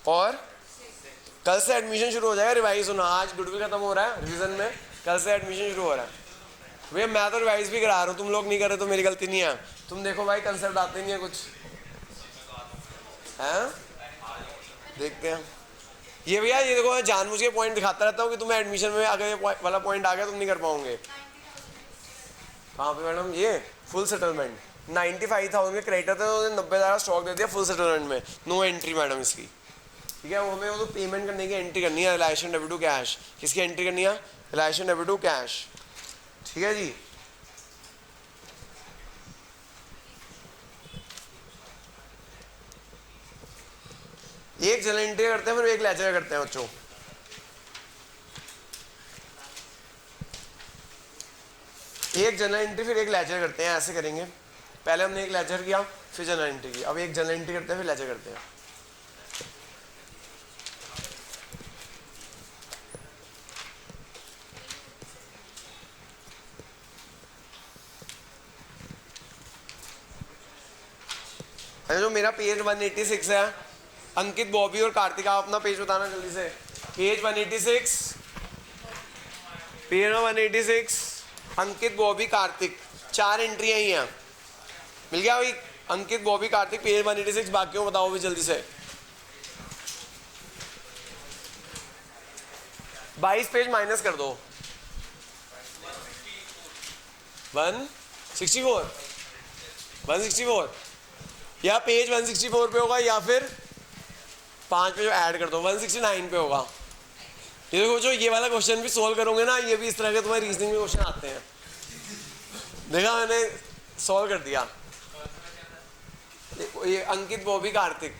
और कल से एडमिशन शुरू हो जाएगा, रिवाइज होना। आज गुडविल खत्म हो रहा है रिवीजन में, कल से एडमिशन शुरू हो रहा है। भैया मैं तो रिवाइज भी करा रहा हूँ, तुम लोग नहीं कर रहे तो मेरी गलती नहीं है। तुम देखो भाई कंसेप्ट आते नहीं है कुछ, हैं देखते हैं। ये भैया ये देखो, मैं जानबूझ के पॉइंट दिखाता रहता हूँ कि तुम्हें एडमिशन में अगर ये वाला पॉइंट आ गया तुम नहीं कर पाओगे। कहाँ पे मैडम? ये फुल सेटलमेंट 95,000 के क्रेडिटर थे, उन्होंने 90,000 स्टॉक दे दिया फुल सेटलमेंट में, नो एंट्री मैडम इसकी। ठीक है, वो हमें वो तो पेमेंट करने की एंट्री करनी है, रिलायशन डेबिट टू कैश। किसकी एंट्री करनी है? Realisation debit to cash. ठीक है जी। एक जनरल एंट्री करते हैं फिर एक लेजर करते हैं बच्चों। एक जनरल एंट्री फिर एक लेजर करते हैं, ऐसे करेंगे। पहले हमने एक लेजर किया फिर जनरल एंट्री की, अब एक जनरल एंट्री करते हैं फिर लेजर करते हैं। जो मेरा पेज 186 है, अंकित, बॉबी और कार्तिक, आप अपना पेज बताना जल्दी से। पेज 186, पेज 186, अंकित, बॉबी, कार्तिक, 4 एंट्रियां ही हैं। मिल गया भाई? अंकित, बॉबी, कार्तिक, पेज 186। बाकियों बताओ भी जल्दी से। 22 पेज माइनस कर दो। 164 या पेज 164 पे होगा या फिर 5 पे जो ऐड कर दो 169 पे होगा। ये देखो जो ये वाला क्वेश्चन भी सोल्व करोगे ना, ये भी इस तरह के तुम्हारे रीजनिंग में क्वेश्चन आते हैं। देखा मैंने सॉल्व कर दिया। ये अंकित, बॉबी, कार्तिक,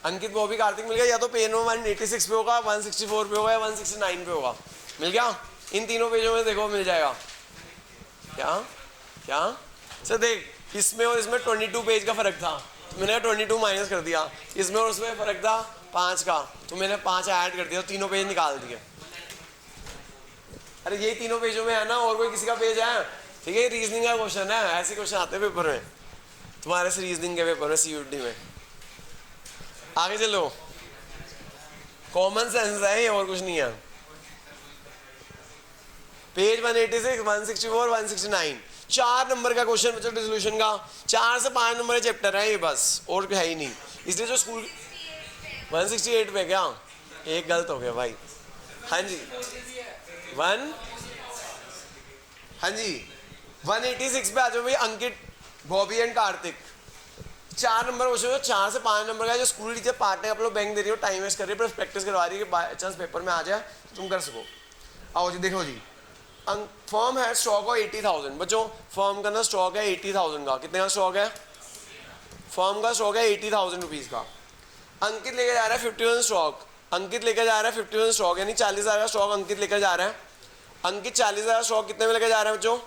अंकित, बॉबी, कार्तिक मिल गया। या तो पेज नंबर 186 पे होगा, 164 पे होगा या 169 पे होगा। मिल गया? इन तीनों पेजों में देखो मिल जाएगा। क्या क्या सर देख, इसमें और इसमें 22 पेज का फर्क था, तो मैंने 22 माइनस कर दिया। इसमें और उसमें फर्क था 5 का, तो मैंने 5 ऐड कर दिया, तीनों पेज निकाल दिए। अरे यही तीनों पेजों में है ना, और कोई किसी का पेज है? ठीक है, रीजनिंग का क्वेश्चन है, ऐसे क्वेश्चन आते हैं पेपर में तुम्हारे से, रीजनिंग के पेपर में, सीयूटी में। आगे चलो, कॉमन सेंस है ये, और कुछ नहीं है। पेज 186, 164, 169, 4 नंबर का क्वेश्चन बच्चों डिसोल्यूशन का। 4 से 5 नंबर का चैप्टर है ये बस, और है ही नहीं। इसलिए जो स्कूल 168 पे क्या एक गलत हो गया भाई। हाँ जी 186 पे आ जाओ भाई। Ankit, Bobby and Kartik, 4 number question, 4 से 5 नंबर का। जो स्कूल टीचर पार्ट टाइम आप लोग बैंक दे रही हो, टाइम वेस्ट कर रही है, प्लस प्रैक्टिस करवा रही है कि बाई चांस पेपर में आ जाए तुम कर सको। आओ जी देखो जी, फर्म है स्टॉक ऑफ 80,000। बच्चों फर्म का ना स्टॉक है 80,000 का। कितने का स्टॉक है? फर्म का स्टॉक है 80,000 रुपीज़ का। अंकित लेकर जा रहा है 51 स्टॉक। अंकित लेकर जा रहा है 51 स्टॉक, यानी 40,000 का स्टॉक अंकित लेकर जा रहा है। अंकित 40,000 स्टॉक कितने में लेकर जा रहा है बच्चों?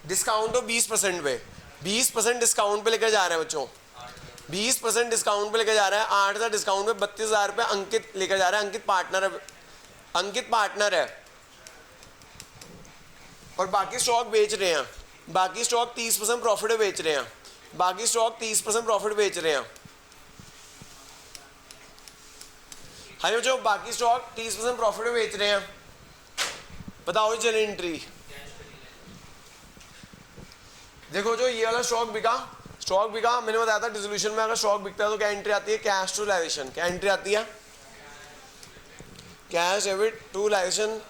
डिस्काउंट हो 20% पे, 20% डिस्काउंट पे लेकर जा रहे हैं बच्चों। 20% डिस्काउंट पे लेकर जा रहा है। 8,000 डिस्काउंट पे 32,000 रुपये अंकित लेकर जा रहा है। अंकित पार्टनर है, अंकित पार्टनर है, और बाकी स्टॉक बेच रहे हैं। बाकी स्टॉक 30% प्रॉफिट में बेच रहे हैं। बाकी स्टॉक 30% प्रॉफिट बेच रहे हैं। हाँ जो बाकी स्टॉक 30% प्रॉफिट में बेच रहे हैं। बताओ चल एंट्री। देखो जो ये वाला स्टॉक बिका, स्टॉक बिका, मैंने बताया था डिसोल्यूशन में अगर स्टॉक बिकता है तो क्या एंट्री आती है? Cash to realisation. क्या एंट्री आती है? Cash debit to realisation.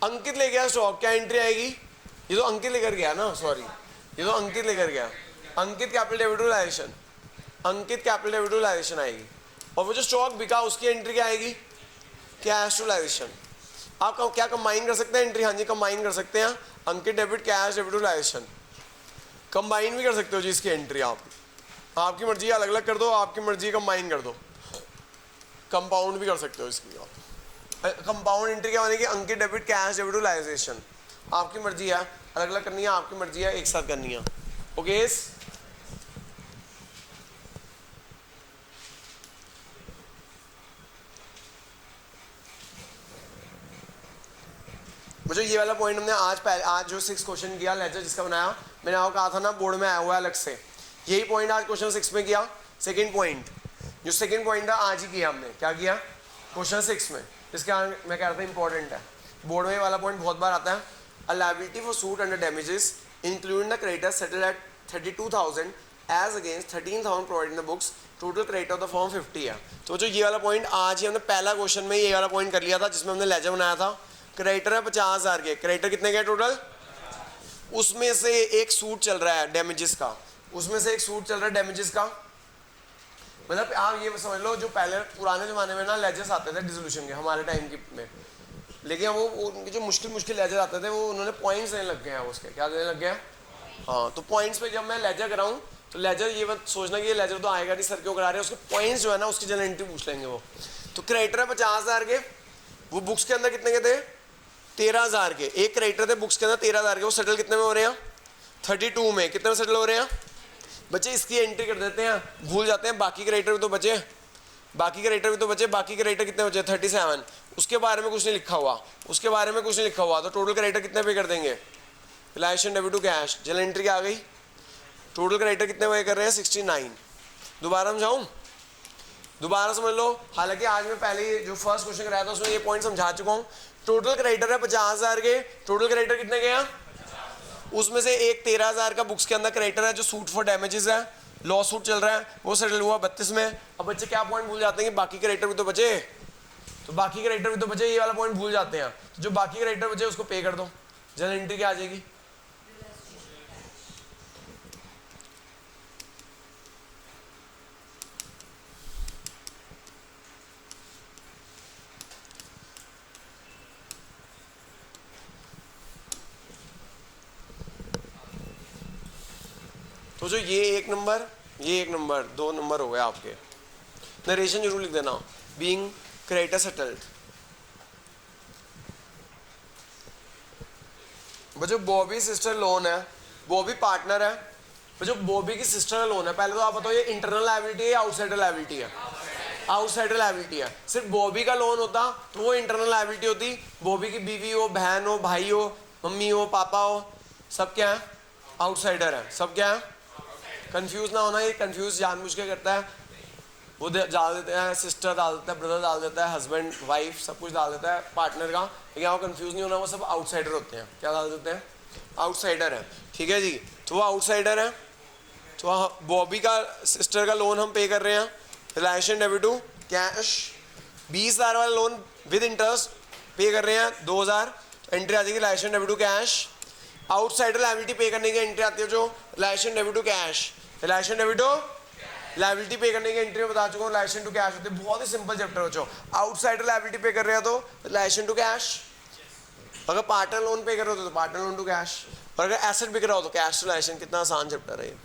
Ankit ले गया स्टॉक, क्या एंट्री आएगी? ये तो अंकित लेकर गया ना, सॉरी ये तो अंकित लेकर गया। Ankit capital debit to realisation, Ankit capital debit to realisation आएगी। और वो जो स्टॉक बिका उसकी एंट्री क्या आएगी? Cash to realisation. आप क्या कंबाइन कर सकते हैं एंट्री? हाँ जी कंबाइन कर सकते हैं। Ankit debit cash debit to realisation combine भी कर सकते हो जी इसकी एंट्री। आप आपकी मर्जी, अलग अलग कर दो, आपकी मर्जी कंबाइन कर दो, कंपाउंड भी कर सकते हो इसकी आप। कंपाउंड एंट्री क्या बनेगी? अंकित डेबिट कैश डेबिट टू लाइजेशन। आपकी मर्जी है, अलग अलग करनी है, आपकी मर्जी है, एक साथ करनी है। ओके मुझे ये वाला पॉइंट हमने आज जो 6 क्वेश्चन किया लेजर जिसका बनाया, मैंने आपको कहा था ना बोर्ड में आया हुआ है अलग से। यही पॉइंट आज क्वेश्चन 6 में किया। सेकेंड पॉइंट, जो सेकेंड पॉइंट था आज ही किया हमने, क्या किया क्वेश्चन 6 में, इसके मैं कह रहा था इंपॉर्टेंट है, बोर्ड में वाला पॉइंट बहुत बार आता है। A liability for suit under damages including the creditor settled at 32,000 as against 13,000 provided in the books, total credit of the form 50 है। तो जो ये वाला पॉइंट आज ही हमने पहला क्वेश्चन में ये वाला पॉइंट कर लिया था, जिसमें हमने लेजर बनाया था। क्रेडिटर है 50,000 के, क्रेडिटर कितने के टोटल, उसमें से एक सूट चल रहा है डैमेजेस का, उसमें से एक सूट चल रहा है डैमेजेस का, मतलब आप ये समझ लो जो पहले पुराने ज़माने में ना लेजर्स आते थे डिसोल्यूशन के हमारे टाइम की में, लेकिन वो उनके जो मुश्किल लेजर आते थे वो उन्होंने पॉइंट्स देने लग गए हैं, उसके क्या देने लग गया। हाँ, तो पॉइंट्स पे जब मैं लेजर कराऊँ तो लेजर ये मत सोचना कि ये लेजर तो आएगा नहीं, सर क्यों करा रहे हैं, उसके पॉइंट्स जो है ना उसकी जनरल एंट्री पूछ लेंगे वो। तो क्रेडिटर है 50,000 के, वो बुक्स के अंदर कितने के थे 13,000 के, एक क्रेडिटर थे बुक्स के अंदर 13,000 के, वो सेटल कितने में हो रहे हैं 32 में, कितने में सेटल हो रहे हैं बच्चे, इसकी एंट्री कर देते हैं, भूल जाते हैं बाकी क्रेडिटर भी तो बचे, बाकी क्रेडिटर भी तो बचे, बाकी क्रेडिटर कितने बचे 37, उसके बारे में कुछ नहीं लिखा हुआ, उसके बारे में कुछ नहीं लिखा हुआ, तो टोटल क्रेडिटर कितने पे कर देंगे, realisation debit to cash, general entry आ गई, टोटल क्रेडिटर कितने पे कर रहे हैं 69। दोबारा समझाऊं, दोबारा समझ लो, हालांकि आज मैं पहले जो फर्स्ट क्वेश्चन कराया था उसमें ये पॉइंट समझा चुका हूँ। टोटल क्रेडिटर है 50,000 के, टोटल क्रेडिटर कितने के हैं, उसमें से एक 13,000 का बुक्स के अंदर क्रेडिटर है जो सूट फॉर डैमेजेस है, लॉ सूट चल रहा है, वो सेटल हुआ 32 में। अब बच्चे क्या पॉइंट भूल जाते हैं कि बाकी क्रेडिटर भी तो बचे, तो बाकी क्रेडिटर भी तो बचे, ये वाला पॉइंट भूल जाते हैं, तो जो बाकी क्रेडिटर बचे उसको पे कर दो, जनरल एंट्री क्या आ जाएगी, तो जो ये एक नंबर, ये एक नंबर, 2 नंबर हो गए आपके। नरेशन जरूर लिख देना, बीइंग क्रेडिटर सेटल्ड। जो बॉबी सिस्टर लोन है, बॉबी पार्टनर है, जो बॉबी की सिस्टर का लोन है, पहले तो आप बताओ ये इंटरनल लायबिलिटी है या आउटसाइडर लायबिलिटी है, आउटसाइडर लायबिलिटी है। सिर्फ बॉबी का लोन होता तो वो इंटरनल लायबिलिटी होती, बॉबी की बीवी हो, बहन हो, भाई हो, मम्मी हो, पापा हो, सब क्या है आउटसाइडर है, सब क्या है। कंफ्यूज ना होना, ये कंफ्यूज जानबूझ के करता है, वो डाल देते हैं सिस्टर डाल देता है, ब्रदर डाल देता है, हस्बैंड वाइफ सब कुछ डाल देता है पार्टनर का, लेकिन यहाँ कंफ्यूज नहीं होना, वो सब आउटसाइडर होते हैं, क्या डाल देते हैं आउटसाइडर है, ठीक है जी। तो वो आउटसाइडर है, तो बॉबी का सिस्टर का लोन हम पे कर रहे हैं, रिलायशन डेबिट टू कैश, 20,000 वाला लोन विद इंटरेस्ट पे कर रहे हैं 2,000, एंट्री आ जाएगी realisation debit to cash. Outsider liability pay करने की एंट्री आती है जो realisation debit to cash, realisation debit to liability pay करने की एंट्री बता चुका हूँ, रिलेशन टू कैश होती है, बहुत ही सिंपल चैप्टर बच्चों। आउटसाइडर लायबिलिटी पे कर रहे हैं तो रिलेशन टू कैश, अगर पार्टनर लोन पे कर रहे हो तो पार्टनर लोन टू कैश, और अगर एसेट बिक रहा हो तो कैश टू रिलेशन। कितना आसान चैप्टर है ये।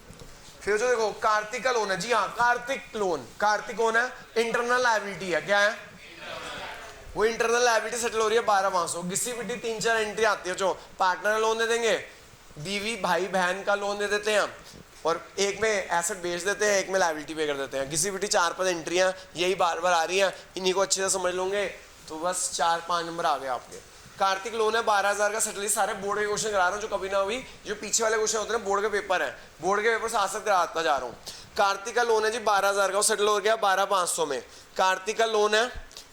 फिर जो देखो कार्तिक का लोन है, जी हाँ कार्तिक लोन, कार्तिक कौन है, इंटरनल लायबिलिटी है, क्या है वो इंटरनल लायबिलिटी सेटल हो रही है 12,500, घिसी पिटी 3-4 एंट्री आती है जो पार्टनर लोन दे देंगे, बीवी भाई बहन का लोन दे देते हैं, और एक में एसेट बेच देते हैं, एक में लायबिलिटी पे कर देते हैं, घिसी पिटी 4-5 एंट्रियां यही बार बार आ रही हैं, इन्हीं को अच्छे से समझ लोगे तो बस 4-5 नंबर आ गए आपके। कार्तिक लोन है 12,000 का सेटल, सारे बोर्ड के क्वेश्चन करा रहा हूँ जो कभी ना हुई, जो पीछे वाले क्वेश्चन होते हैं बोर्ड के पेपर है, बोर्ड के पेपर से आज तक कराता जा रहा हूँ। कार्तिक का लोन है जी 12,000 का, वो सेटल हो गया 12,500 में। कार्तिक का लोन है,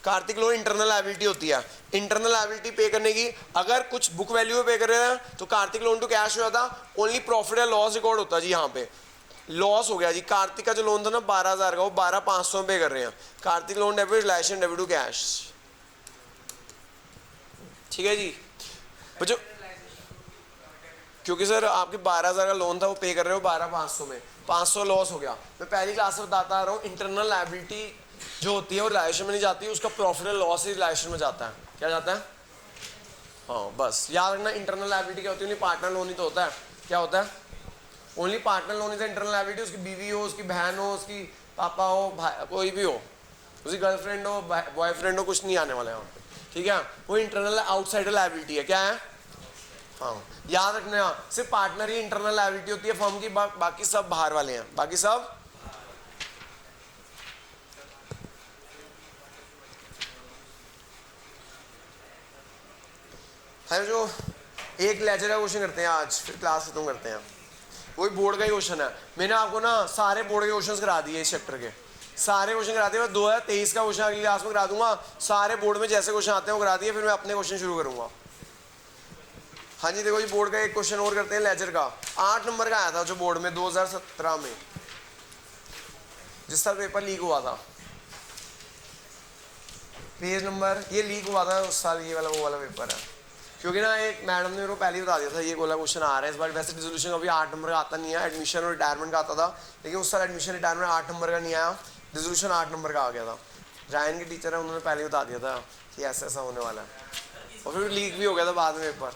कार्तिक लोन इंटरनल लायबिलिटी होती है, इंटरनल लायबिलिटी पे करने की अगर कुछ बुक वैल्यू पे कर रहे हैं तो कार्तिक लोन टू कैश हो जाता, ओनली प्रॉफिट या लॉस रिकॉर्ड होता जी, यहाँ पे लॉस हो गया जी। कार्तिक का जो लोन था ना 12,000 का, वो 12,500 पे कर रहे हैं, Kartik loan debit realisation debit to cash, ठीक है जी बच्चों। क्योंकि सर आपके 12,000 का लोन था वो पे कर रहे हो 12,500 में, 500 लॉस हो गया। मैं पहली क्लास में बताता आ रहा हूँ, इंटरनल लायबिलिटी जो होती है वो रिलेशन में नहीं जाती, उसका profit and loss he relation में जाता है। क्या जाता है, हाँ बस याद रखना, इंटरनल लायबिलिटी क्या होती है, पार्टनर लोन ही तो होता है। क्या होता है, only partner loan is internal liability, उसकी बीवी हो, उसकी बहन हो, उसकी पापा हो, भाई कोई भी हो, उसकी गर्लफ्रेंड हो, बॉयफ्रेंड हो, कुछ नहीं आने वाला है यहाँ पे, ठीक है। वो इंटरनल आउटसाइडर लायबिलिटी है, क्या है, हाँ याद रखना, सिर्फ पार्टनर ही इंटरनल लायबिलिटी होती है फर्म की, बाकी सब बाहर वाले हैं, बाकी सब। है जो एक लेजर का क्वेश्चन करते हैं आज, फिर क्लास खत्म करते हैं। वही बोर्ड का ही क्वेश्चन है। मैंने आपको ना सारे बोर्ड के क्वेश्चंस करा दिए इस चैप्टर के, सारे क्वेश्चन करा दिए। मैं 2023 का क्वेश्चन अगली क्लास में करा दूंगा, सारे बोर्ड में जैसे क्वेश्चन आते हैं वो करा दिए, फिर मैं अपने क्वेश्चन शुरू करूंगा। हाँ जी देखो जी, बोर्ड का एक क्वेश्चन और करते हैं लेजर का। 8 नंबर का आया था जो बोर्ड में 2017 में, जिस साल पेपर लीक हुआ था। पेज नंबर ये लीक हुआ था उस साल, ये वाला वो वाला पेपर है। क्योंकि ना एक मैडम ने मेरे को पहले ही बता दिया था ये वाला क्वेश्चन आ रहा है इस बार। वैसे डिसोल्यूशन अभी 8 नंबर का आता नहीं है, एडमिशन और रिटायरमेंट का आता था, लेकिन उस साल एडमिशन रिटायरमेंट 8 नंबर का नहीं आया, डिसोल्यूशन 8 नंबर का आ गया था। रायन के टीचर है, उन्होंने पहले ही बता दिया था कि ऐसा ऐसा होने वाला है, और फिर लीक भी हो गया था बाद में पेपर।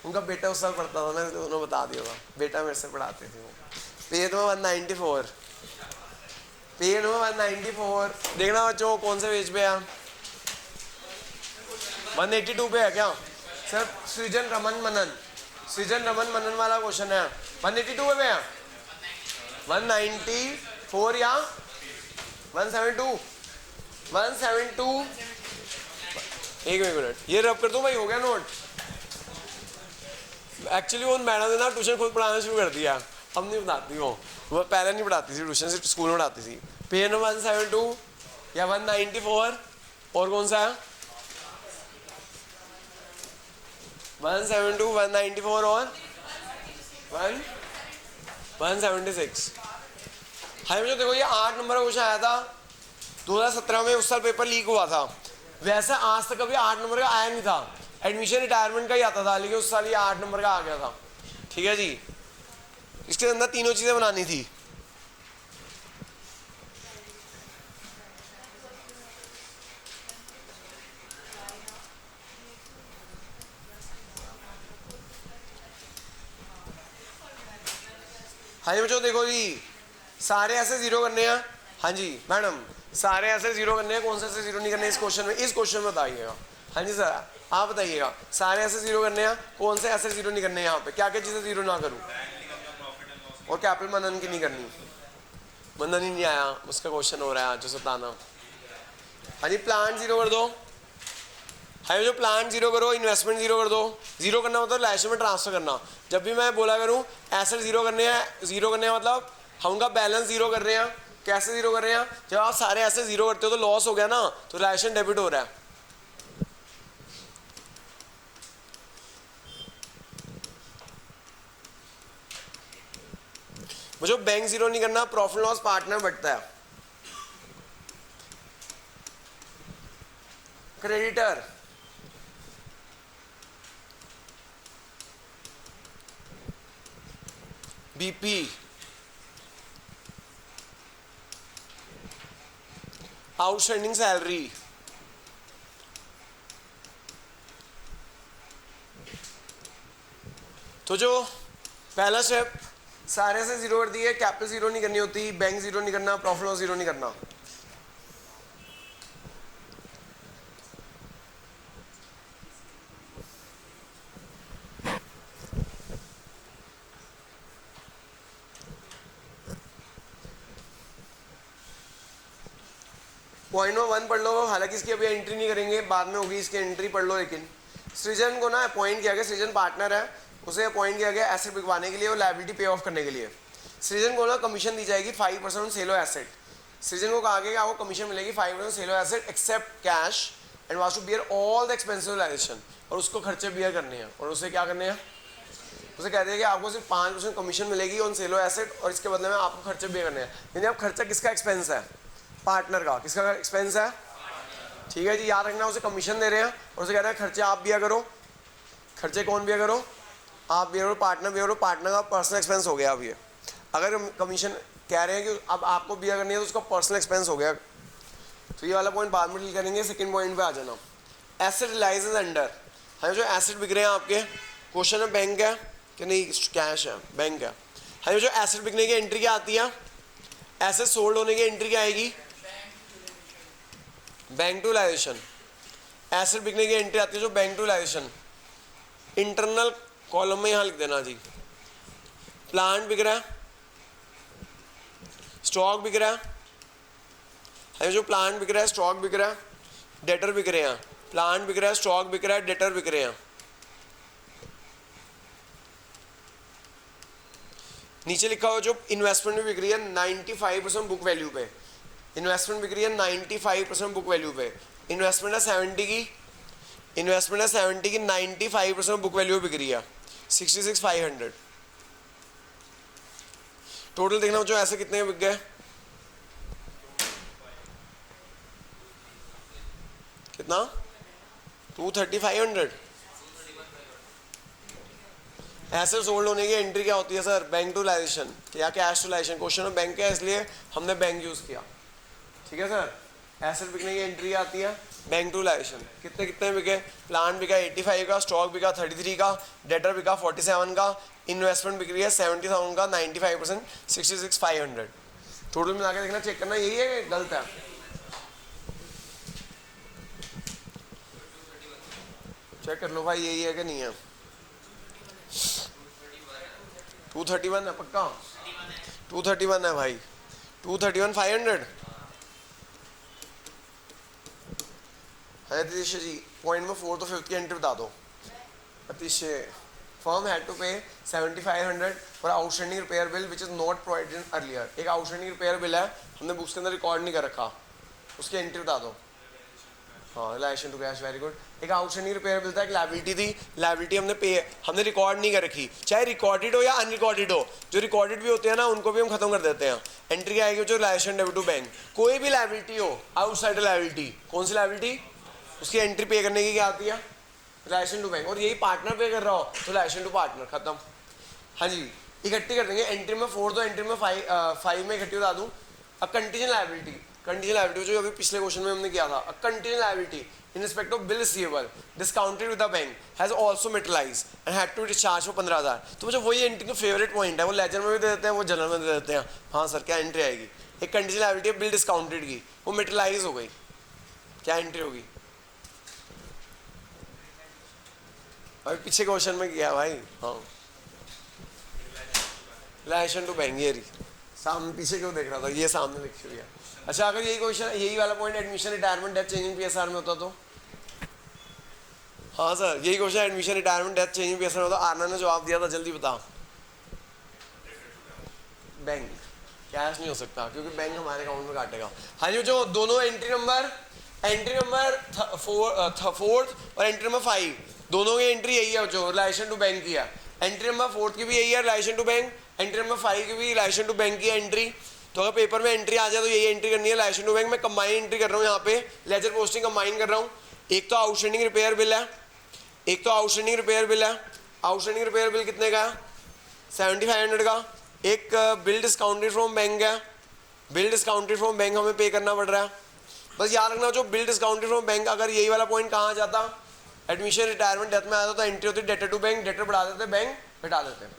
उनका बेटा उस साल पढ़ता था ना, तो उन्होंने बता दिया था, बेटा मेरे से पढ़ाते थे वो। पेज नंबर 194, पेज नंबर 194 देखना बच्चों कौन से पेज पे है। 182 पे है क्या सर? सृजन रमन मनन, सृजन रमन मनन वाला क्वेश्चन है। 182 पे है, 194 या 172? 172। एक मिनट ये रब कर दो भाई, हो गया नोट। एक्चुअली वो मैडम ने ना ट्यूशन खुद पढ़ाना शुरू कर दिया, अब नहीं पढ़ाती वो पहले नहीं पढ़ाती थी ट्यूशन, सिर्फ स्कूल में पढ़ाती थी। पेज नंबर 172 या 194 और कौन सा है? 172, 194 और 176। हाँ मुझे देखो ये 8 नंबर का क्वेश्चन आया था 2017 में, उस साल पेपर लीक हुआ था। वैसे आज तक कभी 8 नंबर का आया नहीं था, एडमिशन रिटायरमेंट का ही आता था, लेकिन उस साल ये 8 नंबर का आ गया था। ठीक है जी, इसके अंदर तीनों चीजें बनानी थी। हाँ जी बच्चों देखो जी, सारे ऐसे जीरो करने हैं। हाँ जी मैडम, सारे ऐसे जीरो करने हैं, कौन से ऐसे जीरो नहीं करने इस क्वेश्चन में? इस क्वेश्चन में बताइएगा। हाँ जी सर आप बताइएगा, सारे ऐसे जीरो करने हैं, कौन से ऐसे जीरो नहीं करने हैं यहाँ पे? क्या क्या चीजें जीरो ना करूँ? और कैपिटल मनन की नहीं करनी, मनन ही नहीं आया उसका क्वेश्चन हो रहा है आज जो सताना। हाँ जी प्लांट जीरो कर दो। हाँ जो प्लांट जीरो करो, इन्वेस्टमेंट जीरो कर दो। जीरो करना मतलब लाइसेंस में ट्रांसफर करना। जब भी मैं बोला करूँ एसेट जीरो करने हैं, जीरो करने हैं मतलब हम उनका बैलेंस जीरो कर रहे हैं। कैसे जीरो कर रहे हैं? जब आप सारे ऐसे जीरो करते हो तो लॉस हो गया ना, तो लाइसेंस डेबिट हो रहा है। मुझे बैंक जीरो नहीं करना, प्रॉफिट लॉस पार्टनर बढ़ता है। क्रेडिटर बीपी, आउटस्टैंडिंग सैलरी, तो जो पहला स्टेप सारे से जीरो कर दिए, कैपिटल जीरो नहीं करनी होती, बैंक जीरो नहीं करना, प्रॉफिट लॉस जीरो नहीं करना। पॉइंट नंबर 1 पढ़ लो, हालांकि इसकी अभी एंट्री नहीं करेंगे, बाद में होगी इसकी एंट्री, पढ़ लो। लेकिन सृजन को ना अपॉइंट किया गया, सृजन पार्टनर है, उसे अपॉइंट किया गया एसेट बिकवाने के लिए और लायबिलिटी पे ऑफ करने के लिए। सृजन को ना कमीशन दी जाएगी 5% ऑन सेल ऑफ एसेट। सृजन को कहा गया कि आपको कमीशन मिलेगी 5% sale of asset except cash and was to bear all the expensive realisation, और उसको खर्चे बियर करने हैं। और उसे क्या करने हैं? उसे कहते हैं कि आपको सिर्फ 5% कमीशन मिलेगी ऑन सेल ऑफ एसेट, और इसके बदले में आपको खर्चे बियर करने हैं। यानी आप खर्चा किसका एक्सपेंस है? पार्टनर का। किसका एक्सपेंस है? ठीक है जी, याद रखना उसे कमीशन दे रहे हैं और उसे कह रहे हैं खर्चे आप बियर करो। खर्चे कौन बियर करो? आप बियर करो, पार्टनर बियर करो। पार्टनर का पर्सनल एक्सपेंस हो गया। अब ये अगर कमीशन कह रहे हैं कि अब आपको बियर करनी है तो उसका पर्सनल एक्सपेंस हो गया। तो ये वाला पॉइंट बाद में डील करेंगे। सेकंड पॉइंट पे आ जाना, एसेट रिलाइजेज अंडर। हाँ जो एसेट बिक रहे हैं आपके, क्वेश्चन है बैंक है कि नहीं कैश है? बैंक है। हाँ जो एसेट बिकने की एंट्री क्या आती है? एसेट सोल्ड होने की एंट्री क्या आएगी? Bank to realisation. एसेट बिकने की एंट्री आती है जो bank to realisation. Internal column में यहाँ लिख देना जी। प्लांट बिक रहा है, स्टॉक बिक रहा है, जो प्लांट बिक रहा है, स्टॉक बिक रहा है, डेटर बिक रहे हैं। प्लांट बिक रहा है, स्टॉक बिक रहा है, डेटर बिक रहे हैं। नीचे लिखा हुआ जो इन्वेस्टमेंट में बिक रही है 95% बुक वैल्यू पे, इन्वेस्टमेंट बिक रही है 95% बुक वैल्यू पे, इन्वेस्टमेंट है 70 की, इन्वेस्टमेंट है 70 की, 95% बुक वैल्यू बिक रही है 66,500। टोटल देखना जो ऐसे कितने बिक गए, कितना 230,500। ऐसे सोल्ड होने की एंट्री क्या होती है सर, बैंक टू लाइजेशन या कैश टू लाइजेशन। क्वेश्चन में बैंक है इसलिए हमने बैंक यूज किया, ठीक है सर। एसेट बिकने की एंट्री आती है बैंक टू लाइजेशन। कितने कितने बिके, प्लांट बिका 85 का, स्टॉक बिका 33 का, डेटर बिका 47 का, इन्वेस्टमेंट बिक रही है 70,000 का, 95% 66,500। टोटल मिला के देखना, चेक करना यही है कि गलत है। चेक कर लो भाई यही है कि नहीं है। 231 है पक्का, 231 है भाई, 231,500। अतिश जी पॉइंट में 4th और 5th की एंट्री बता दो। अतिश फर्म हैड टू पे 7,500 for outstanding repair bill which is not provided earlier. एक आउटस्टैंडिंग रिपेयर बिल है, हमने बुक्स के अंदर रिकॉर्ड नहीं कर रखा, उसकी एंट्री बता दो। हाँ, realisation to cash, very good. एक आउटस्टैंडिंग रिपेयर बिल था, एक लायबिलिटी थी, लायबिलिटी हमने रिकॉर्ड नहीं कर रखी, चाहे रिकॉर्डेड हो या अनरिकॉर्डेड हो। जो रिकॉर्डेड भी होते हैं ना उनको भी हम खत्म कर देते हैं। एंट्री आएगी जो रिलेशन डेबिट टू बैंक। कोई भी लायबिलिटी हो आउटसाइड लायबिलिटी, कौन सी लायबिलिटी, उसकी एंट्री पे करने की क्या आती है, रिलेशन टू बैंक। और यही पार्टनर पे कर रहा हो तो रिलेशन टू पार्टनर, खत्म। हाँ जी, इकट्ठी कर देंगे। एंट्री में 4 तो एंट्री में 5 में इकट्ठी बता दूँ। अब कंटीजेंट लायबिलिटी, कंटीजेंट लायबिलिटी जो अभी पिछले क्वेश्चन में हमने किया था, a contingent liability in respect of bill receivable discounted with the bank has also materialised and had to discharge for 15,000। तो मुझे वही एंट्री का फेवरेट पॉइंट है, वो लेजर में भी दे देते हैं, वो जनरल में दे देते हैं। हाँ सर, क्या एंट्री आएगी, एक कंटीजेंट लायबिलिटी है बिल डिस्काउंटेड की, वो मेटलाइज हो गई, क्या एंट्री होगी। अभी पीछे क्वेश्चन में किया भाई। हाँ, रिलेशन टू बैंक, ये सामने पीछे क्यों देख रहा था, ये सामने लिख दिया। अच्छा, अगर यही क्वेश्चन, यही वाला point admission retirement death changing PSR में होता तो, हाँ सर यही question admission retirement death changing PSR में होता, आरना ने जवाब दिया था, जल्दी बता। बैंक, कैश नहीं हो सकता क्योंकि बैंक हमारे अकाउंट में काटेगा। हाँ जी, जो दोनों एंट्री नंबर 4th और एंट्री नंबर 5 दोनों की एंट्री यही है जो रिलेशन टू बैंक की है। एंट्री नंबर 4th की भी यही है, realisation to bank. Entry number 5 की भी रिलेशन टू बैंक की एंट्री। तो अगर पेपर में एंट्री आ जाए तो यही एंट्री करनी है, रिलेशन टू बैंक। मैं कंबाइन एंट्री कर रहा हूँ यहाँ पे, लेजर पोस्टिंग कंबाइन कर रहा हूँ। एक तो आउटस्टैंडिंग रिपेयर बिल है, एक तो आउटस्टैंडिंग रिपेयर बिल है। आउटस्टैंडिंग रिपेयर बिल कितने का है, 7,500 का। एक बिल डिस्काउंटेड फ्रॉम बैंक है, बिल डिस्काउंटेड फ्रॉम बैंक हमें पे करना पड़ रहा है। बस याद रखना जो बिल डिस्काउंटेड फ्रॉम बैंक, अगर यही वाला पॉइंट कहाँ आ जाता, एडमिशन रिटायरमेंट डेथ में आता तो एंट्री होती डेटर टू बैंक, डेटर बढ़ा देते, बैंक घटा देते हैं।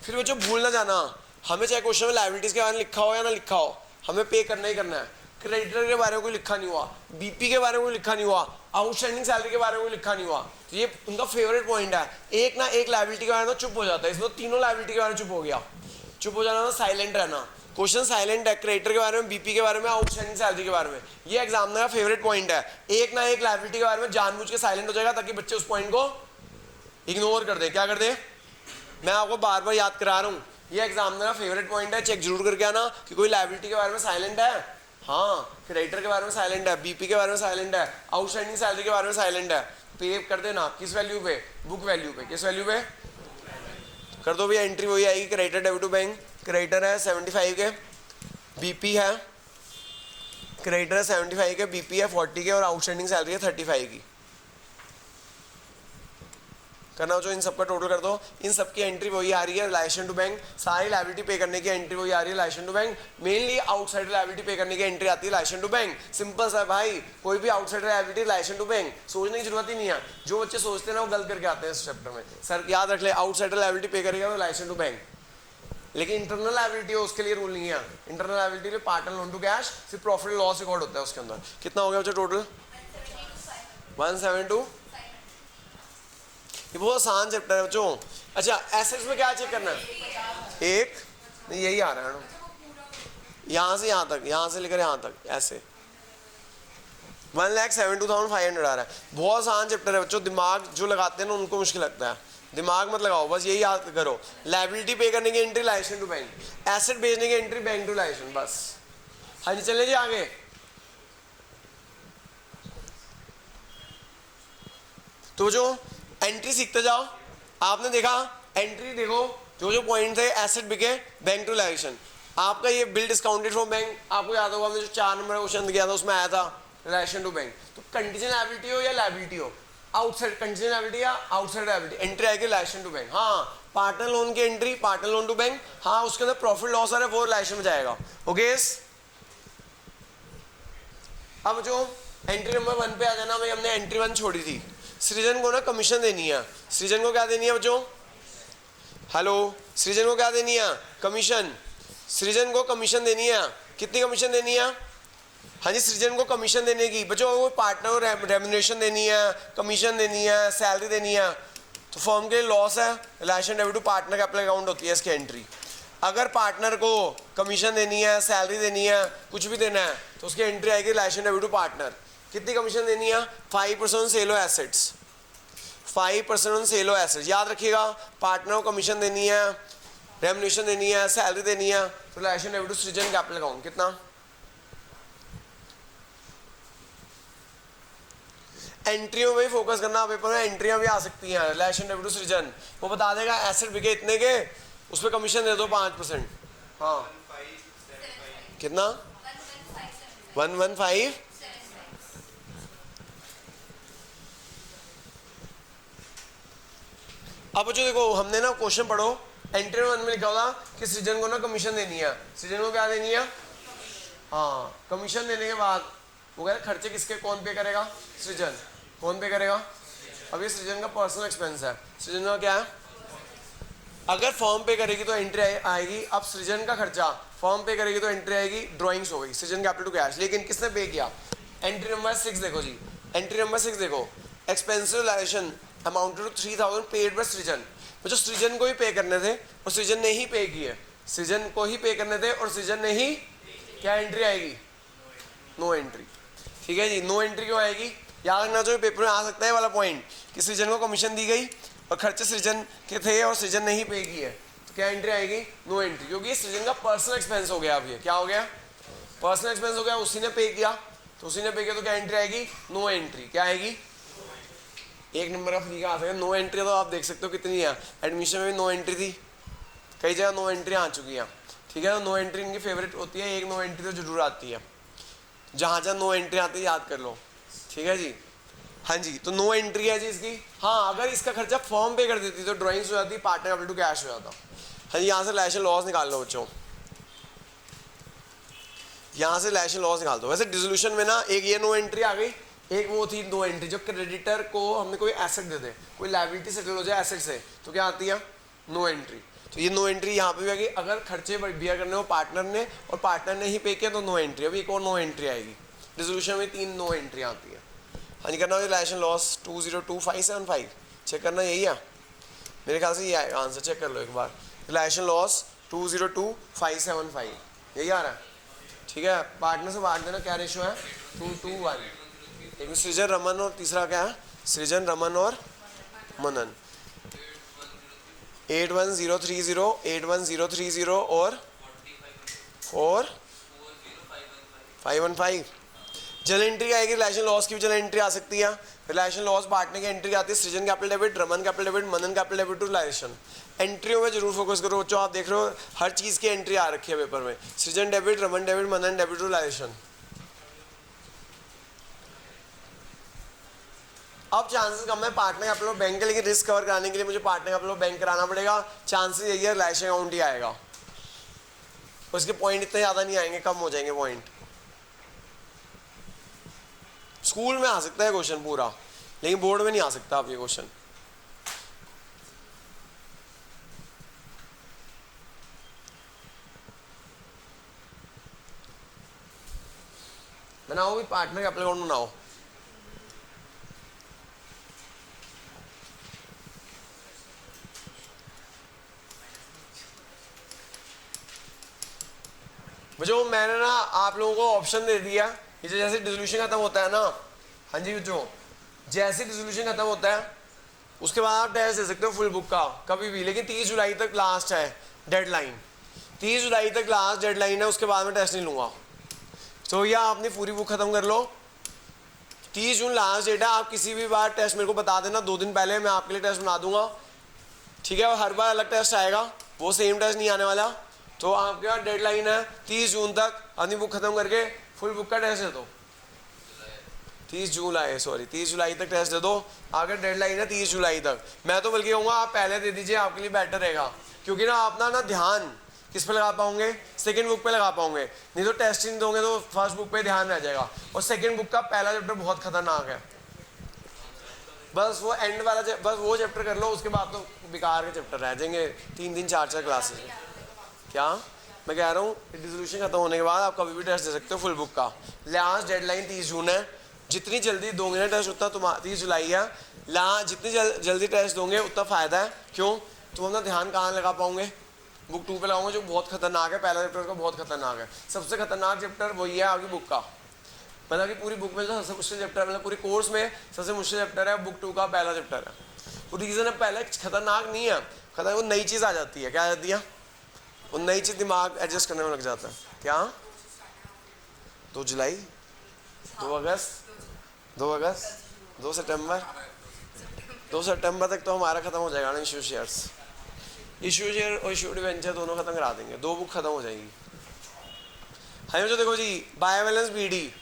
फिर वो जो भूल ना जाना, हमें चाहे क्वेश्चन में लायबिलिटीज के बारे में लिखा हो या ना लिखा हो, हमें पे करना ही करना है। क्रेडिटर के बारे में कोई लिखा नहीं हुआ, बीपी के बारे में कोई लिखा नहीं हुआ, आउटस्टैंडिंग सैलरी के बारे में कोई लिखा नहीं हुआ, तो ये उनका फेवरेट पॉइंट है। एक ना एक लायबिलिटी के बारे में चुप हो जाता है, इसमें तीनों लायबिलिटी के बारे में चुप हो गया। चुप हो जाना, साइलेंट रहना। क्वेश्चन साइलेंट है, क्रेडिटर के बारे में, बीपी के बारे में, आउटस्टैंडिंग सैलरी के बारे में। ये एग्जामिनर का फेवरेट पॉइंट है। एक ना एक लायबिलिटी के बारे में जानबूझ के साइलेंट हो जाएगा ताकि बच्चे उस पॉइंट को इग्नोर कर दे। क्या कर दे, मैं आपको बार बार याद करा रहा हूँ, ये एग्जामिनर का फेवरेट पॉइंट है। चेक जरूर करके आना कि कोई लायबिलिटी के बारे में साइलेंट है, हाँ क्रेडिटर के बारे में साइलेंट है, बीपी के बारे में साइलेंट है, आउटस्टैंडिंग सैलरी के बारे में साइलेंट है। पे कर देना किस वैल्यू पे, बुक वैल्यू पे। किस वैल्यू पे कर दो भैया, एंट्री वही आएगी, creditor debit to bank. Creditor है 75 के, बीपी है, क्रेडिटर है 75 के, बीपी है 40 के और आउटस्टैंडिंग सैलरी है 35 की। करना जो इन सबका टोटल कर दो, इन सब की एंट्री वही आ रही है, रिलेशन टू बैंक। सारी लायबिलिटी पे करने की एंट्री वही आ रही है, realisation to bank. Mainly outside liability pay करने की एंट्री आती है रिलेशन टू बैंक। सिंपल सा भाई, कोई भी outside liability realisation to bank, सोचने की जरूरत ही नहीं है। जो बच्चे सोचते हैं ना वो गलत करके आते हैं इस चैप्टर में। सर याद रख ले, आउटसाइड लायबिलिटी पे करेगा तो रिलेशन टू बैंक, लेकिन इंटरनल लायबिलिटी है उसके लिए रूल नहीं है। इंटरनल लायबिलिटी में पार्टनर लोन टू कैश, फिर प्रॉफिट एंड लॉस रिकॉर्ड होता है उसके अंदर। कितना हो गया बच्चा टोटल, 172। ये बहुत आसान चैप्टर है बच्चों। अच्छा, एसेट्स में क्या चेक करना है, एक नहीं यही आ रहा है ना, यहाँ से यहाँ तक, यहाँ से लेकर यहाँ तक, ऐसे 1,72,500 आ रहा है। बहुत आसान चैप्टर है बच्चों, दिमाग जो लगाते हैं ना उनको मुश्किल लगता है। दिमाग मत लगाओ, बस यही याद करो। लायबिलिटी पे करने की entry licence to bank, asset भेजने की एंट्री बैंक टू लाइसेंस, बस। हाँ जी चले जी आगे। तो जो एंट्री सीखते जाओ, आपने देखा एंट्री देखो, जो जो पॉइंट थे, एसेट बिके बैंक टू लाइसेंस। आपका ये बिल डिस्काउंटेड फ्रॉम बैंक, आपको याद होगा हमने जो 4 नंबर क्वेश्चन किया था उसमें आया था रिलेशन टू बैंक। तो कंटीजेंट लायबिलिटी हो या लायबिलिटी हो, आउटसाइड कंटीजेंट लायबिलिटी या आउटसाइड लायबिलिटी, एंट्री आएगी रिलेशन टू बैंक। हाँ पार्टनर लोन की entry, partner loan to bank, हाँ उसके अंदर प्रॉफिट लॉस आ रहा है वो रिलेशन में जाएगा। ओके अब जो एंट्री नंबर 1 पे आ जाना, भाई हमने एंट्री 1 छोड़ी थी। सृजन को ना कमीशन देनी है, सृजन को क्या देनी है बच्चों, हेलो, सृजन को क्या देनी है, कमीशन। सृजन को कमीशन देनी है, कितनी कमीशन देनी है, हाँ जी सृजन को कमीशन देने की। बच्चों वो पार्टनर को रेम्युनरेशन देनी है, कमीशन देनी है, सैलरी देनी है। तो फर्म के लिए लॉस है, realisation debit to partner capital account होती है इसकी एंट्री। अगर पार्टनर को कमीशन देनी है, सैलरी देनी है, कुछ भी देना है, तो उसकी एंट्री आएगी रिलेशन डेबिट टू पार्टनर। कितनी कमीशन देनी है, 5% sale of assets, 5% on sale of assets. याद रखिएगा, पार्टनर को कमीशन देनी है, रेम्युनरेशन देनी है, सैलरी देनी है, तो रिलेशन डेबिट टू सृजन कैपिटल अकाउंट कितना। एंट्रियों में फोकस करना, पेपर में एंट्रियां भी आ सकती हैं। रिलेशन डेबिट टू सृजन वो बता देगा एसेट बिके इतने के, उस पर कमीशन दे दो 5%। हाँ कितना, 115। अब जो देखो हमने ना क्वेश्चन पढ़ो, एंट्री 1 में लिखा होगा कि सृजन को ना कमीशन देनी है। सृजन को क्या देनी है, हाँ कमीशन देने के बाद वो कह रहे खर्चे किसके, कौन पे करेगा, सृजन। कौन पे करेगा, अब ये सृजन का पर्सनल एक्सपेंस है। सृजन का क्या है, अगर फर्म पे करेगी तो एंट्री आएगी। अब सृजन का खर्चा फर्म पे करेगी तो एंट्री आएगी, ड्राइंग्स हो गई, सृजन कैपिटल टू कैश। लेकिन किसने पे किया, एंट्री नंबर 6 देखो जी, एंट्री नंबर 6 देखो, expensive realisation amounted to 3000 paid by Srijan. जो सृजन को ही पे करने थे और सृजन ने ही पे किए, सृजन को ही पे करने थे और सृजन ने ही, क्या एंट्री आएगी, नो एंट्री। ठीक है जी, नो एंट्री क्यों आएगी, याद रखना जो पेपर में आ सकता है वाला पॉइंट कि सृजन को कमीशन दी गई और खर्चे सृजन के थे और सृजन ने ही पे किए, तो क्या एंट्री आएगी, नो एंट्री। क्योंकि सृजन का पर्सनल एक्सपेंस हो गया। अब ये क्या हो गया, पर्सनल एक्सपेंस हो गया, उसी ने पे किया, तो उसी ने पे किया तो क्या एंट्री आएगी, नो एंट्री। क्या आएगी, 1 नंबर का फ्री का आ सकता है। नो एंट्री तो आप देख सकते हो कितनी है, एडमिशन में भी नो एंट्री थी, कई जगह नो एंट्री आ चुकी है। ठीक है, तो नो एंट्री इनकी फेवरेट होती है, एक नो एंट्री तो जरूर आती है, जहाँ जहाँ नो एंट्री आती है याद कर लो। ठीक है जी, हाँ जी, तो नो एंट्री है जी इसकी। हाँ अगर इसका खर्चा फॉर्म पे कर देती तो ड्राइंग्स हो जाती, पार्टनर कैपिटल टू कैश हो जाता। हाँ जी, यहाँ से रिलेशन लॉस निकाल लो बच्चों, यहाँ से रिलेशन लॉस निकाल दो। वैसे डिसोल्यूशन में ना एक ये नो एंट्री आ गई, एक वो थी नो एंट्री जो क्रेडिटर को हमने कोई एसेट दे दे, कोई लायबिलिटी सेटल हो जाए एसेट से, तो क्या आती है, नो एंट्री। तो ये नो एंट्री यहाँ पे भी आएगी, अगर खर्चे बियर करने हो पार्टनर ने और पार्टनर ने ही पे किया तो नो एंट्री। अभी एक और नो एंट्री आएगी, डिसोल्यूशन में 3 नो एंट्री आती है। हाँ जी, करना रिलेशन लॉस 202575 चेक करना, यही है मेरे ख्याल से, ये आएगा आंसर, चेक कर लो एक बार। रिलेशन लॉस 202575 यही आ रहा है। ठीक है, पार्टनर से बांट देना, क्या रेशो है, 2:1। एक में सृजन रमन और तीसरा क्या है, सृजन रमन और मनन। 81030 81030 और 4515। जल एंट्री आएगी, रिलेशन लॉस की भी जल एंट्री आ सकती है। रिलेशन लॉस बांटने की एंट्री आती है, Srijan capital debit, Raman capital debit, Manan capital debit to realisation. एंट्रियों में जरूर फोकस करो बच्चों, आप देख रहे हो हर चीज़ की एंट्री आ रखी है पेपर में, Srijan debit, Raman debit, Manan debit to realisation. अब चांसेस कम है पार्टनर कैपिटल बैंक के, लेकिन रिस्क कवर कराने के लिए मुझे पार्टनर कैपिटल बैंक कराना पड़ेगा। चांसेस यही है रिलेशन अकाउंट ही आएगा, उसके पॉइंट इतने ज़्यादा नहीं आएंगे, कम हो जाएंगे पॉइंट। स्कूल में आ सकता है क्वेश्चन पूरा, लेकिन बोर्ड में नहीं आ सकता आप ये क्वेश्चन। बनाओ भी पार्टनर कैपिटल अकाउंट बनाओ। जो मैंने ना आप लोगों को ऑप्शन दे दिया, ये जैसे डिसोल्यूशन खत्म होता है ना, हाँ जी बच्चों, जैसे डिसोल्यूशन खत्म होता है उसके बाद आप टेस्ट दे सकते हो फुल बुक का कभी भी, लेकिन 30 जुलाई तक लास्ट है डेडलाइन, 30 जुलाई तक लास्ट डेडलाइन है, उसके बाद मैं टेस्ट नहीं लूँगा। तो या आपने पूरी बुक ख़त्म कर लो, 30 जून लास्ट डेट है, आप किसी भी बार टेस्ट मेरे को बता देना 2 दिन पहले, मैं आपके लिए टेस्ट बना दूंगा, ठीक है। और हर बार अलग टेस्ट आएगा, वो सेम टेस्ट नहीं आने वाला। तो आपके पास डेडलाइन है 30 जून तक, अपनी बुक खत्म करके फुल बुक का टेस्ट दे दो। 30 जुलाई तक टेस्ट दे दो, अगर डेडलाइन है 30 जुलाई तक। मैं तो बल्कि कहूँगा आप पहले दे दीजिए, आपके लिए बेटर रहेगा, क्योंकि ना अपना ना ध्यान किस पे लगा पाओगे, सेकंड बुक पे लगा पाओगे, नहीं तो टेस्ट नहीं दोगे तो फर्स्ट बुक पे ध्यान रह जाएगा। और सेकंड बुक का पहला चैप्टर बहुत खतरनाक है, बस वो एंड वाला बस वो चैप्टर कर लो, उसके बाद तो बेकार के चैप्टर रह जाएंगे 3 4 क्लासेस। क्या मैं कह रहा हूँ, डिसोल्यूशन खत्म होने के बाद आप कभी भी टेस्ट दे सकते हो फुल बुक का। लास्ट डेडलाइन 30 जून है, जितनी जल्दी दोगे ना टेस्ट उतना 30 जुलाई है, जितनी जल्दी टेस्ट दोगे उतना फ़ायदा है। क्यों? तुम अपना ध्यान कहाँ लगा पाओगे, बुक 2 पे लगाओगे जो बहुत खतरनाक है, पहला चैप्टर का बहुत खतरनाक है, सबसे खतरनाक चैप्टर वही है आपकी बुक का। मतलब कि पूरी बुक में जो सबसे मुश्किल चैप्टर, मतलब पूरे कोर्स में सबसे मुश्किल चैप्टर है बुक 2 का पहला चैप्टर है। वो रीज़न है, पहले खतरनाक नहीं है, खतरनाक वो नई चीज़ आ जाती है। क्या आ जाती है? वो नई चीज़ दिमाग एडजस्ट करने में लग जाता है। क्या 2 जुलाई, 2 अगस्त, 2 सितंबर, 2 सितंबर तक तो हमारा ख़त्म हो जाएगा ना इशू शेयर्स, इशू शेयर और इशू डिवेंचर दोनों ख़त्म करा देंगे, 2 बुक ख़त्म हो जाएगी। हाँ जो देखो जी, बायोवैलेंस बीडी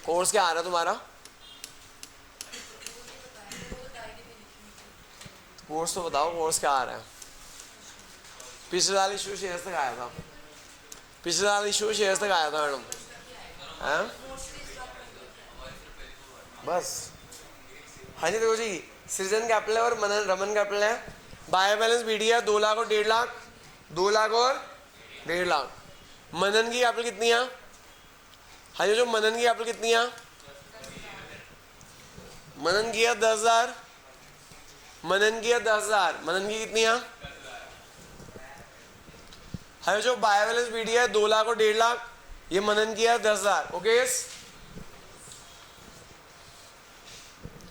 कोर्स क्या आ रहा है तुम्हारा? कोर्स तो बताओ, कोर्स क्या आ रहा है? पिछले साल इशू शेयर्स तक आया था, पिछले साल इशू शेयर्स तक आया था मैडम, हैं? बस हाँ जी देखो जी, सृजन कैपिटल है और रमन कैपिटल है। बायो बैलेंस बीडी है 2 लाख और 1.5 लाख, 2 लाख और 1.5 लाख। मनन की कैपिटल कितनी है? हाँ जी, जो मनन की कैपिटल कितनी है? मनन की है 10,000, मनन की है 10,000, मनन की कितनी है? हाँ, जो बायो बैलेंस बीडी है 2 लाख और 1.5 लाख, ये मनन की है 10,000। ओके,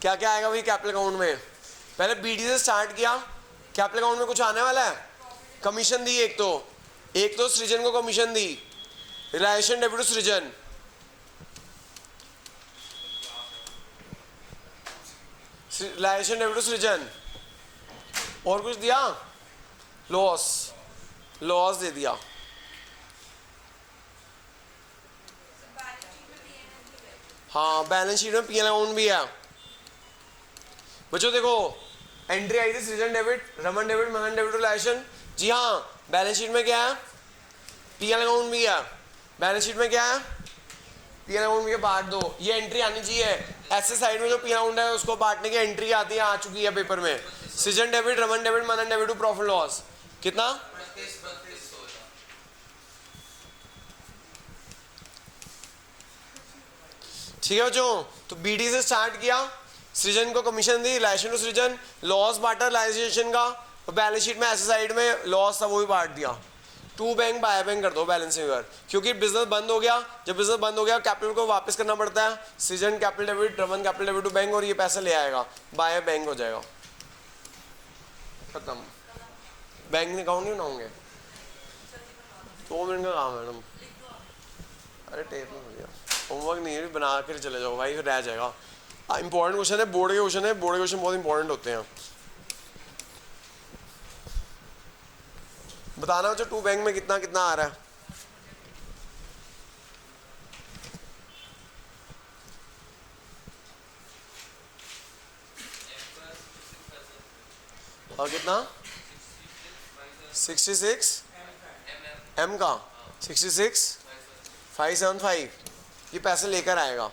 क्या क्या आएगा भाई कैपिटल अकाउंट में? पहले बीडी से स्टार्ट किया, कैपिटल अकाउंट में कुछ आने वाला है? कमीशन दी, एक तो सृजन को कमीशन दी, realisation debit to Srijan, realisation debit to Srijan, और कुछ दिया? लॉस दे दिया। हाँ, बैलेंस शीट में पीएल अकाउंट भी है। बच्चों देखो, एंट्री आई थी Srijan debit, Raman debit, Manan debit to realisation. जी हाँ, बैलेंस शीट में क्या है? पीएल अकाउंट भी है। बैलेंस शीट में क्या है? पीएल अकाउंट भी है, बांट दो। ये एंट्री आनी चाहिए, ऐसे साइड में जो पीएल अकाउंट है उसको बांटने की एंट्री आती है, आ चुकी है पेपर में। Srijan debit, Raman debit, Manan debit to profit loss. कितना? ठीक है बच्चों, तो बीडी से स्टार्ट किया, सृजन को कमीशन दी, रिलायशन टू सृजन, लॉस बांटा रिलाइजेशन का, और बैलेंस शीट में ऐसे साइड में लॉस था वो भी बांट दिया। 2 बैंक बाय बैंक कर दो बैलेंस फिगर, क्योंकि बिजनेस बंद हो गया। जब बिजनेस बंद हो गया कैपिटल को वापस करना पड़ता है, Srijan capital debit, Raman capital debit to bank, और ये पैसा ले आएगा, बाय बैंक हो जाएगा, खत्म। बैंक अकाउंट नहीं बनाओगे, 2 मिनट का काम है मैडम। अरे टेप नहीं हो गया, होमवर्क नहीं है, बना कर चले जाओ भाई, फिर रह जाएगा। इंपॉर्टेंट क्वेश्चन है, बोर्ड के क्वेश्चन है, बोर्ड के क्वेश्चन बहुत इंपॉर्टेंट होते हैं। बताना जो 2 बैंक में कितना कितना आ रहा है। और कितना? 66 एम का 66,575, ये पैसे लेकर आएगा।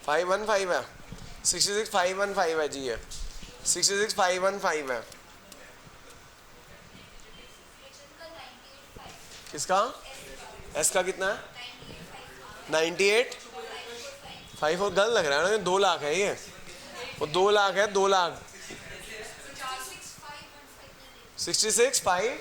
फाइव 1 5 है, 66,515 है जी, ये 66,515 है। किसका? एस का कितना है? 98 5 और गलत लग रहा है ना, 2 लाख है ये, वो 2 लाख है, 2 लाख 66 5